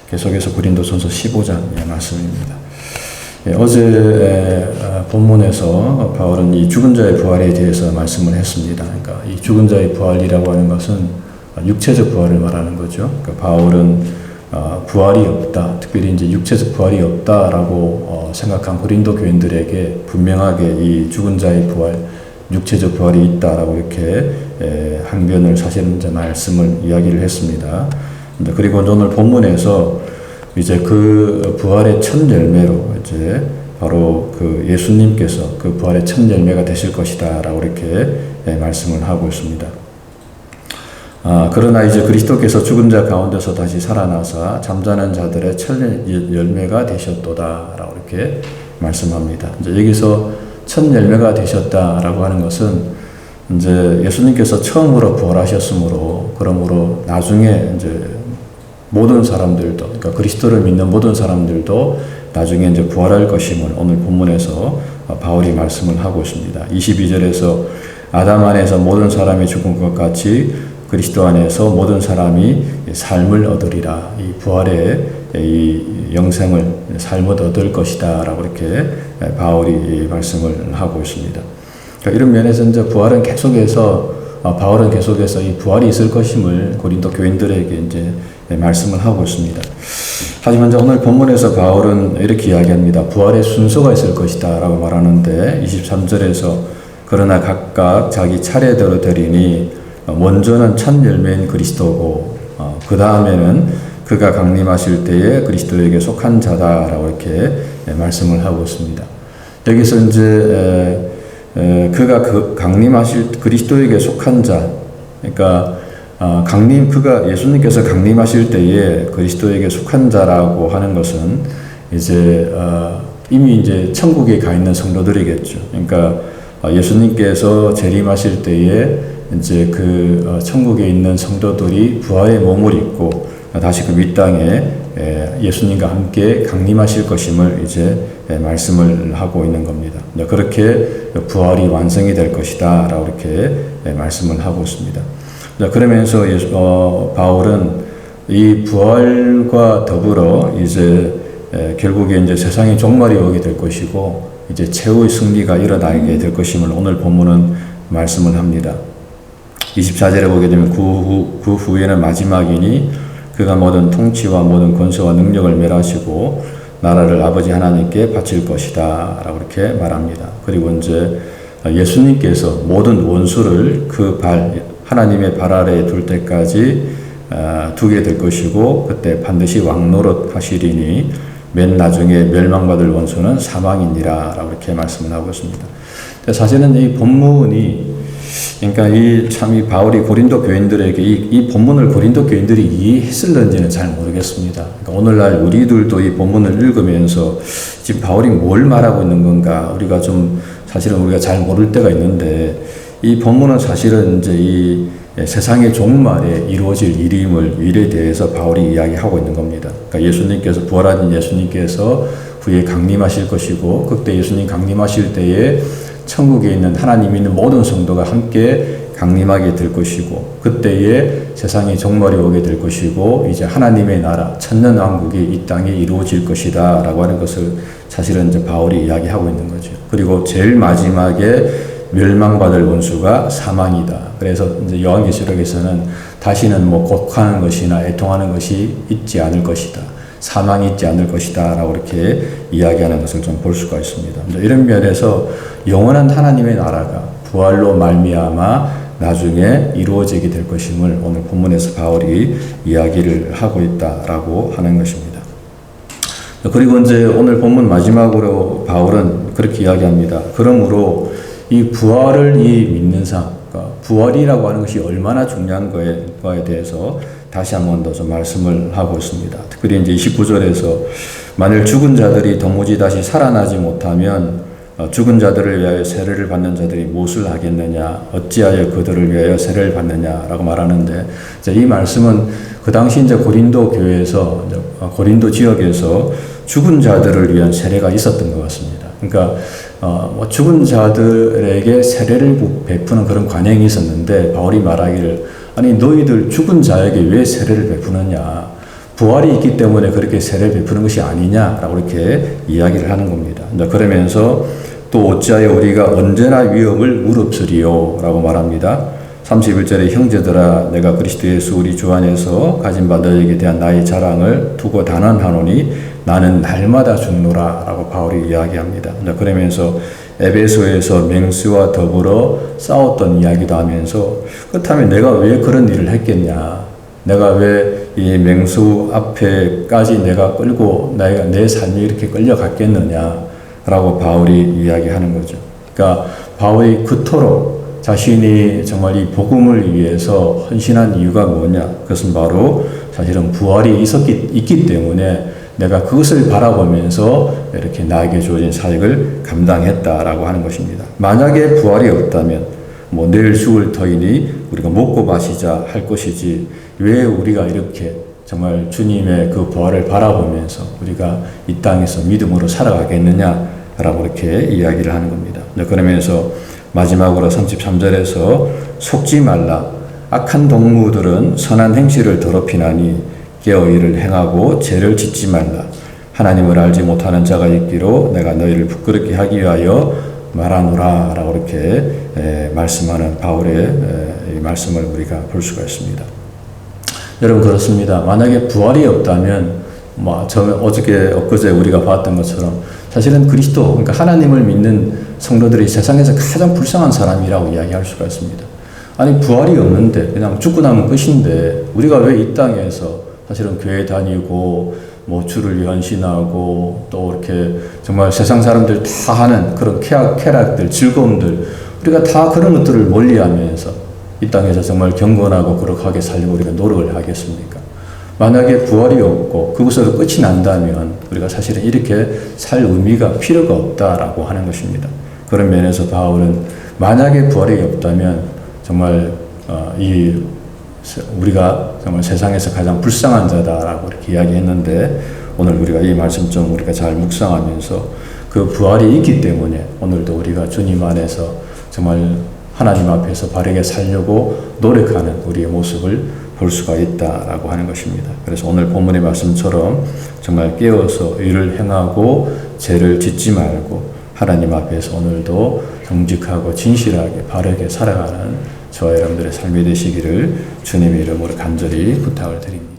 계속해서 고린도전서 15장의 말씀입니다. 어제 본문에서 바울은 이 죽은 자의 부활에 대해서 말씀을 했습니다. 그러니까 이 죽은 자의 부활이라고 하는 것은 육체적 부활을 말하는 거죠. 그러니까 바울은 부활이 없다, 특별히 이제 육체적 부활이 없다라고 생각한 고린도 교인들에게 분명하게 이 죽은 자의 부활, 육체적 부활이 있다라고 이렇게 항변을 사실은 이제 말씀을 이야기를 했습니다. 그리고 오늘 본문에서 이제 그 부활의 첫 열매로 이제 바로 그 예수님께서 그 부활의 첫 열매가 되실 것이다라고 이렇게 말씀을 하고 있습니다. 그러나 이제 그리스도께서 죽은 자 가운데서 다시 살아나사 잠자는 자들의 첫 열매가 되셨도다라고 이렇게 말씀합니다. 이제 여기서 첫 열매가 되셨다라고 하는 것은 이제 예수님께서 처음으로 부활하셨으므로 그러므로 나중에 이제 모든 사람들도, 그러니까 그리스도를 믿는 모든 사람들도 나중에 이제 부활할 것임을 오늘 본문에서 바울이 말씀을 하고 있습니다. 22절에서 아담 안에서 모든 사람이 죽은 것 같이 그리스도 안에서 모든 사람이 삶을 얻으리라. 이 부활의 이 영생을 삶을 얻을 것이다라고 이렇게 바울이 말씀을 하고 있습니다. 그러니까 이런 면에서 이제 부활은 계속해서 바울은 계속해서 이 부활이 있을 것임을 고린도 교인들에게 이제 말씀을 하고 있습니다. 하지만 이제 오늘 본문에서 바울은 이렇게 이야기합니다. 부활의 순서가 있을 것이다 라고 말하는데 23절에서 그러나 각각 자기 차례대로 되리니 먼저는 첫 열매인 그리스도고 그 다음에는 그가 강림하실 때에 그리스도에게 속한 자다라고 이렇게 말씀을 하고 있습니다. 여기서 이제 그가 강림하실 그리스도에게 속한 자, 그러니까 그가 예수님께서 강림하실 때에 그리스도에게 속한 자라고 하는 것은 이제 이미 이제 천국에 가 있는 성도들이겠죠. 그러니까 예수님께서 재림하실 때에 이제 그 천국에 있는 성도들이 부활의 몸을 입고 다시 그 윗땅에 예수님과 함께 강림하실 것임을 이제 말씀을 하고 있는 겁니다. 그렇게 부활이 완성이 될 것이다 라고 이렇게 말씀을 하고 있습니다. 그러면서 바울은 이 부활과 더불어 이제 결국에 이제 세상의 종말이 오게 될 것이고 이제 최후의 승리가 일어나게 될 것임을 오늘 본문은 말씀을 합니다. 24절에 보게 되면 그 후에는 마지막이니 그가 모든 통치와 모든 권세와 능력을 멸하시고 나라를 아버지 하나님께 바칠 것이다 라고 이렇게 말합니다. 그리고 이제 예수님께서 모든 원수를 하나님의 발 아래에 둘 때까지 두게 될 것이고 그때 반드시 왕노릇 하시리니 맨 나중에 멸망받을 원수는 사망이니라 라고 이렇게 말씀을 하고 있습니다. 사실은 이 본문이 그러니까 이 바울이 고린도 교인들에게 이 본문을 고린도 교인들이 이해했을는지는 잘 모르겠습니다. 그러니까 오늘날 우리들도 이 본문을 읽으면서 지금 바울이 뭘 말하고 있는 건가 사실은 우리가 잘 모를 때가 있는데 이 본문은 사실은 이제 이 세상의 종말에 이루어질 일에 대해서 바울이 이야기하고 있는 겁니다. 그러니까 예수님께서 부활하신 예수님께서 후에 강림하실 것이고 그때 예수님 강림하실 때에 천국에 있는 하나님이 있는 모든 성도가 함께 강림하게 될 것이고 그때에 세상의 종말이 오게 될 것이고 이제 하나님의 나라 천년왕국이 이 땅에 이루어질 것이다 라고 하는 것을 사실은 이제 바울이 이야기하고 있는 거죠. 그리고 제일 마지막에 멸망받을 원수가 사망이다. 그래서 이제 요한계시록에서는 다시는 곡하는 것이나 애통하는 것이 있지 않을 것이다. 사망이 있지 않을 것이다 라고 이렇게 이야기하는 것을 좀 볼 수가 있습니다. 이런 면에서 영원한 하나님의 나라가 부활로 말미암아 나중에 이루어지게 될 것임을 오늘 본문에서 바울이 이야기를 하고 있다라고 하는 것입니다. 그리고 이제 오늘 본문 마지막으로 바울은 그렇게 이야기합니다. 그러므로 이 부활을 믿는 그러니까 부활이라고 하는 것이 얼마나 중요한 거에 대해서 다시 한 번 더 좀 말씀을 하고 있습니다. 특별히 이제 29절에서 만일 죽은 자들이 도무지 다시 살아나지 못하면 죽은 자들을 위하여 세례를 받는 자들이 무엇을 하겠느냐, 어찌하여 그들을 위하여 세례를 받느냐라고 말하는데 이 말씀은 그 당시 이제 고린도 교회에서 고린도 지역에서 죽은 자들을 위한 세례가 있었던 것 같습니다. 그러니까 죽은 자들에게 세례를 베푸는 그런 관행이 있었는데 바울이 말하기를 아니 너희들 죽은 자에게 왜 세례를 베푸느냐 부활이 있기 때문에 그렇게 세례를 베푸는 것이 아니냐라고 이렇게 이야기를 하는 겁니다. 그러면서 또 어찌하여 우리가 언제나 위험을 무릅쓰리요 라고 말합니다. 31절에 형제들아 내가 그리스도 예수 우리 주 안에서 가진 바 너에게 대한 나의 자랑을 두고 단언하노니 나는 날마다 죽노라 라고 바울이 이야기합니다. 그러면서 에베소에서 맹수와 더불어 싸웠던 이야기도 하면서 그렇다면 내가 왜 그런 일을 했겠냐, 내가 왜 이 맹수 앞에까지 내가 끌고 내 삶이 이렇게 끌려갔겠느냐 라고 바울이 이야기하는 거죠. 그러니까 바울이 그토록 자신이 정말 이 복음을 위해서 헌신한 이유가 뭐냐? 그것은 바로 사실은 부활이 있기 때문에 내가 그것을 바라보면서 이렇게 나에게 주어진 사역을 감당했다라고 하는 것입니다. 만약에 부활이 없다면 뭐 내일 죽을 터이니 우리가 먹고 마시자 할 것이지 왜 우리가 이렇게 정말 주님의 그 부활을 바라보면서 우리가 이 땅에서 믿음으로 살아가겠느냐라고 이렇게 이야기를 하는 겁니다. 그러면서 마지막으로 33절에서 속지 말라. 악한 동무들은 선한 행실을 더럽히나니 깨어 이를 행하고 죄를 짓지 말라. 하나님을 알지 못하는 자가 있기로 내가 너희를 부끄럽게 하기 위하여 말하노라 라고 이렇게 말씀하는 바울의 이 말씀을 우리가 볼 수가 있습니다. 여러분 그렇습니다. 만약에 부활이 없다면 엊그제 우리가 봤던 것처럼 사실은 그리스도, 그러니까 하나님을 믿는 성도들이 세상에서 가장 불쌍한 사람이라고 이야기할 수가 있습니다. 아니 부활이 없는데 그냥 죽고 나면 끝인데 우리가 왜 이 땅에서 사실은 교회 다니고 뭐 주를 헌신하고 또 이렇게 정말 세상 사람들 다 하는 그런 쾌락들, 즐거움들 우리가 다 그런 것들을 멀리하면서 이 땅에서 정말 경건하고 거룩하게 살려고 우리가 노력을 하겠습니까? 만약에 부활이 없고 그것으로 끝이 난다면 우리가 사실은 이렇게 살 의미가 필요가 없다라고 하는 것입니다. 그런 면에서 바울은 만약에 부활이 없다면 정말 우리가 정말 세상에서 가장 불쌍한 자다라고 이렇게 이야기했는데 오늘 우리가 이 말씀 좀 우리가 잘 묵상하면서 그 부활이 있기 때문에 오늘도 우리가 주님 안에서 정말 하나님 앞에서 바르게 살려고 노력하는 우리의 모습을 볼 수가 있다라고 하는 것입니다. 그래서 오늘 본문의 말씀처럼 정말 깨어서 의를 행하고 죄를 짓지 말고 하나님 앞에서 오늘도 정직하고 진실하게 바르게 살아가는 저와 여러분들의 삶이 되시기를 주님의 이름으로 간절히 부탁을 드립니다.